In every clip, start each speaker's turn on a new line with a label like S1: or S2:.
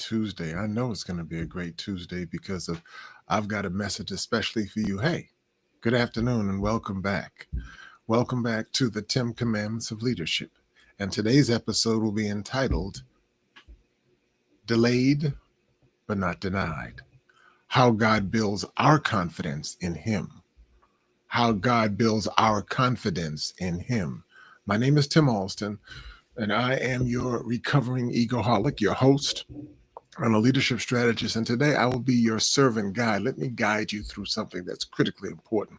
S1: Tuesday. I know it's going to be a great Tuesday because I've got a message especially for you. Hey, good afternoon and welcome back. Welcome back to the 10 Commandments of Leadership. And today's episode will be entitled Delayed but Not Denied. How God builds our confidence in Him. How God builds our confidence in Him. My name is Tim Allston, and I am your recovering ego-holic, your host. I'm a leadership strategist, and today I will be your servant guide. Let me guide you through something that's critically important.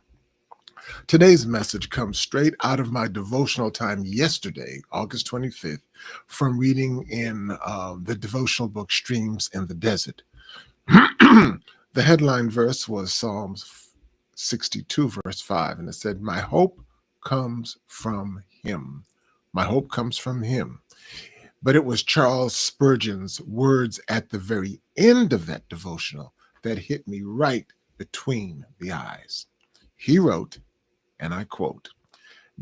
S1: Today's message comes straight out of my devotional time yesterday, August 25th, from reading in the devotional book Streams in the Desert. The headline verse was Psalms 62, verse 5, and it said, "My hope comes from Him. My hope comes from Him." But it was Charles Spurgeon's words at the very end of that devotional that hit me right between the eyes. He wrote, and I quote,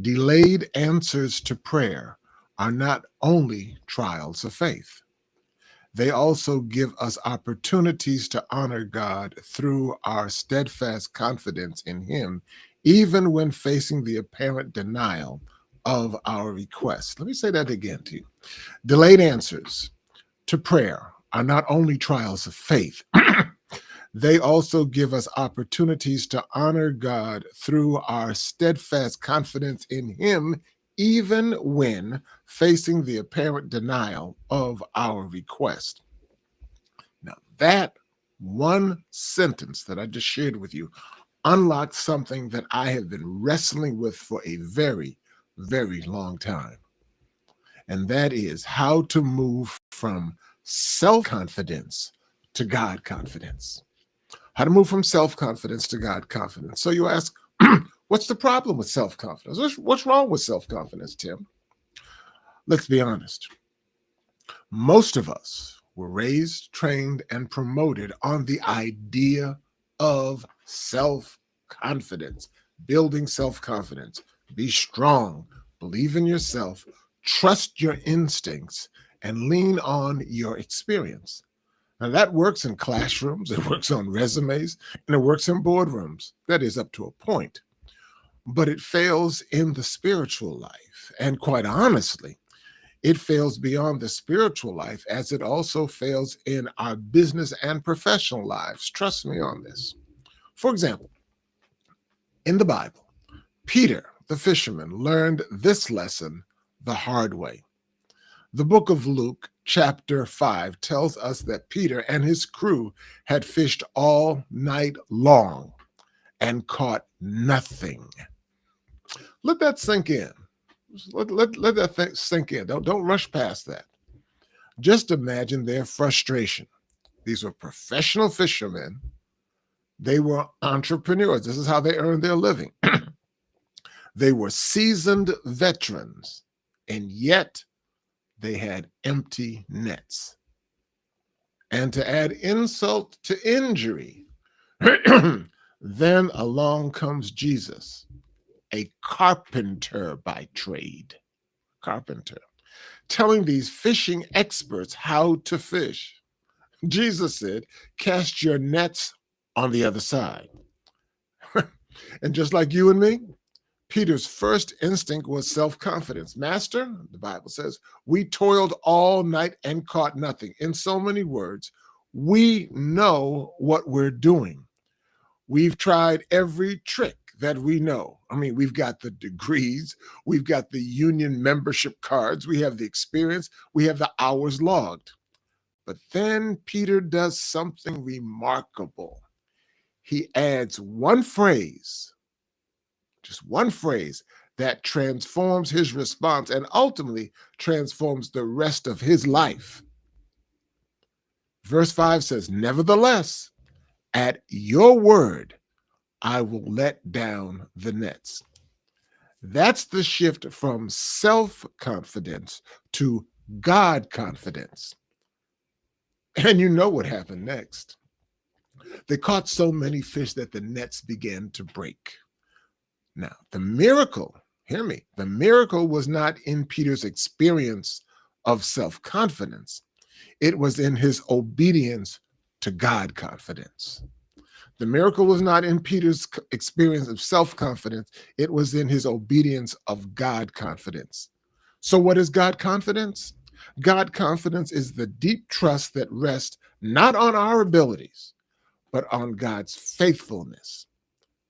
S1: "Delayed answers to prayer are not only trials of faith. They also give us opportunities to honor God through our steadfast confidence in Him, even when facing the apparent denial of our requests." Let me say that again to you. Delayed answers to prayer are not only trials of faith, they also give us opportunities to honor God through our steadfast confidence in Him, even when facing the apparent denial of our request. Now, that one sentence that I just shared with you unlocked something that I have been wrestling with for a very, very long time. And that is how to move from self-confidence to God confidence. How to move from self-confidence to God confidence. So you ask, what's the problem with self-confidence? What's wrong with self-confidence, Tim? Let's be honest. Most of us were raised, trained, and promoted on the idea of self-confidence, building self-confidence. Be strong, believe in yourself, trust your instincts, and lean on your experience. Now, that works in classrooms, it works on resumes, and it works in boardrooms. That is up to a point. But it fails in the spiritual life. And quite honestly, it fails beyond the spiritual life as it also fails in our business and professional lives. Trust me on this. For example, in the Bible, Peter, the fisherman, learned this lesson the hard way. The book of Luke, chapter 5, tells us that Peter and his crew had fished all night long and caught nothing. Let that sink in. Let that sink in. Don't rush past that. Just imagine their frustration. These were professional fishermen. They were entrepreneurs. This is how they earned their living. They were seasoned veterans, and yet they had empty nets. And to add insult to injury, then along comes Jesus, a carpenter by trade, carpenter, telling these fishing experts how to fish. Jesus said, "Cast your nets on the other side." And just like you and me, Peter's first instinct was self-confidence. "Master," the Bible says, "we toiled all night and caught nothing." In so many words, we know what we're doing. We've tried every trick that we know. I mean, we've got the degrees, we've got the union membership cards, we have the experience, we have the hours logged. But then Peter does something remarkable. He adds one phrase, just one phrase, that transforms his response and ultimately transforms the rest of his life. Verse 5 says, "Nevertheless, at your word, I will let down the nets." That's the shift from self-confidence to God confidence. And you know what happened next. They caught so many fish that the nets began to break. Now, the miracle, hear me, the miracle was not in Peter's experience of self-confidence. It was in his obedience to God confidence. The miracle was not in Peter's experience of self-confidence. It was in his obedience of God confidence. So what is God confidence? God confidence is the deep trust that rests not on our abilities, but on God's faithfulness.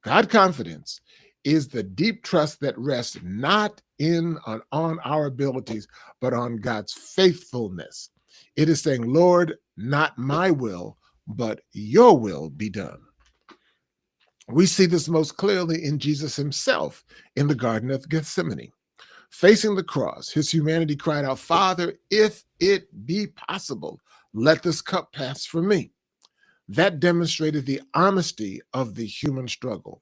S1: God confidence is the deep trust that rests not on our abilities, but on God's faithfulness. It is saying, Lord, not my will, but your will be done. We see this most clearly in Jesus himself in the Garden of Gethsemane. Facing the cross, his humanity cried out, Father, if it be possible, let this cup pass from me. That demonstrated the honesty of the human struggle,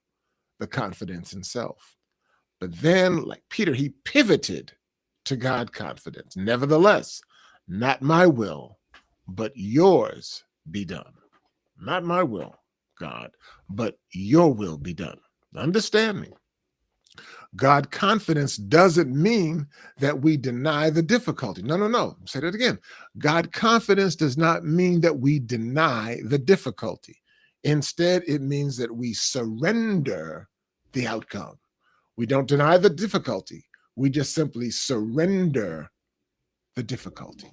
S1: the confidence in self. But then, like Peter, he pivoted to God confidence. Nevertheless, not my will, but yours be done. Not my will, God, but your will be done. Understand me. God confidence doesn't mean that we deny the difficulty. No, no, no. Say that again. God confidence does not mean that we deny the difficulty. Instead, it means that we surrender the outcome. We don't deny the difficulty. We just simply surrender the difficulty.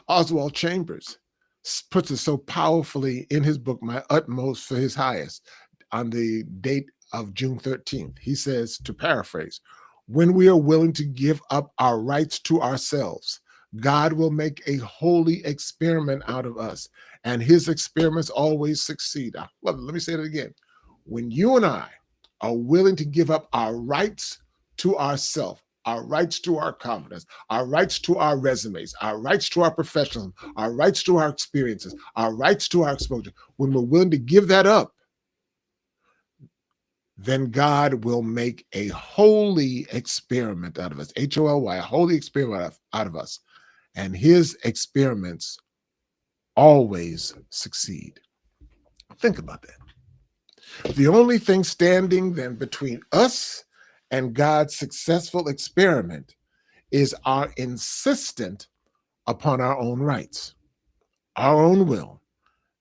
S1: Oswald Chambers puts it so powerfully in his book, My Utmost for His Highest, on the date of June 13th. He says, to paraphrase, when we are willing to give up our rights to ourselves, God will make a holy experiment out of us, and his experiments always succeed. Let me say it again. When you and I are willing to give up our rights to ourselves, our rights to our confidence, our rights to our resumes, our rights to our professionalism, our rights to our experiences, our rights to our exposure, when we're willing to give that up, then God will make a holy experiment out of us, Holy, a holy experiment out of us. And his experiments always succeed. Think about that. The only thing standing then between us and God's successful experiment is our insistence upon our own rights, our own will,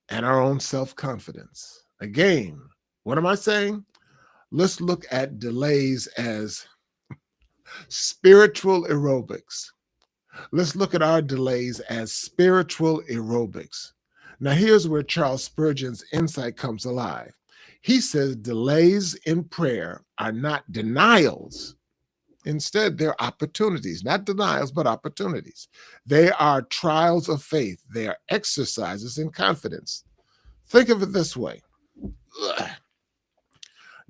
S1: and our own self-confidence. Again, what am I saying? Let's look at delays as spiritual aerobics. Let's look at our delays as spiritual aerobics. Now, here's where Charles Spurgeon's insight comes alive. He says delays in prayer are not denials. Instead, they're opportunities, not denials, but opportunities. They are trials of faith. They are exercises in confidence. Think of it this way.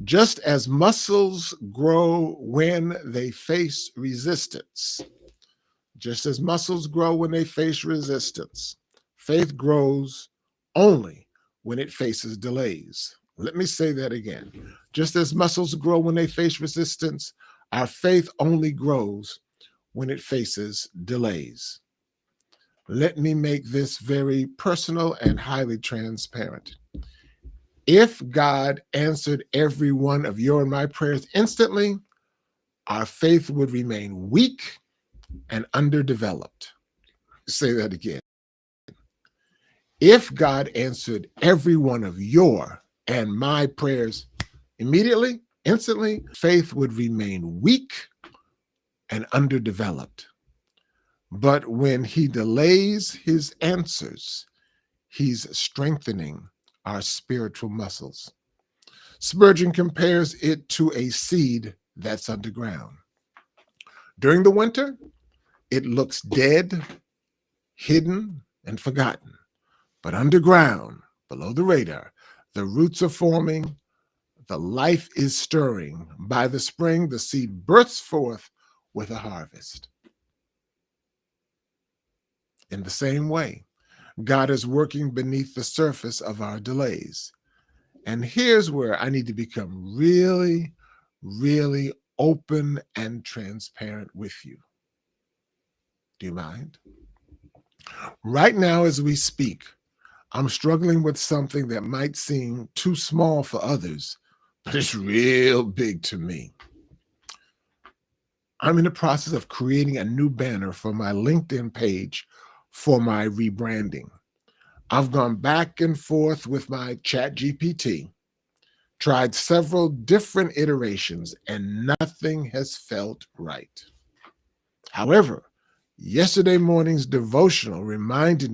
S1: Just as muscles grow when they face resistance, just as muscles grow when they face resistance, faith grows only when it faces delays. Let me say that again. Just as muscles grow when they face resistance, our faith only grows when it faces delays. Let me make this very personal and highly transparent. If God answered every one of your and my prayers instantly, our faith would remain weak and underdeveloped. Say that again. If God answered every one of your and my prayers immediately, instantly, faith would remain weak and underdeveloped. But when he delays his answers, he's strengthening our spiritual muscles. Spurgeon compares it to a seed that's underground. During the winter, it looks dead, hidden, and forgotten. But underground, below the radar, the roots are forming, the life is stirring. By the spring, the seed bursts forth with a harvest. In the same way, God is working beneath the surface of our delays. And here's where I need to become really, really open and transparent with you. Do you mind? Right now, as we speak, I'm struggling with something that might seem too small for others, but it's real big to me. I'm in the process of creating a new banner for my LinkedIn page for my rebranding. I've gone back and forth with my chat GPT, tried several different iterations, and nothing has felt right. However, yesterday morning's devotional reminded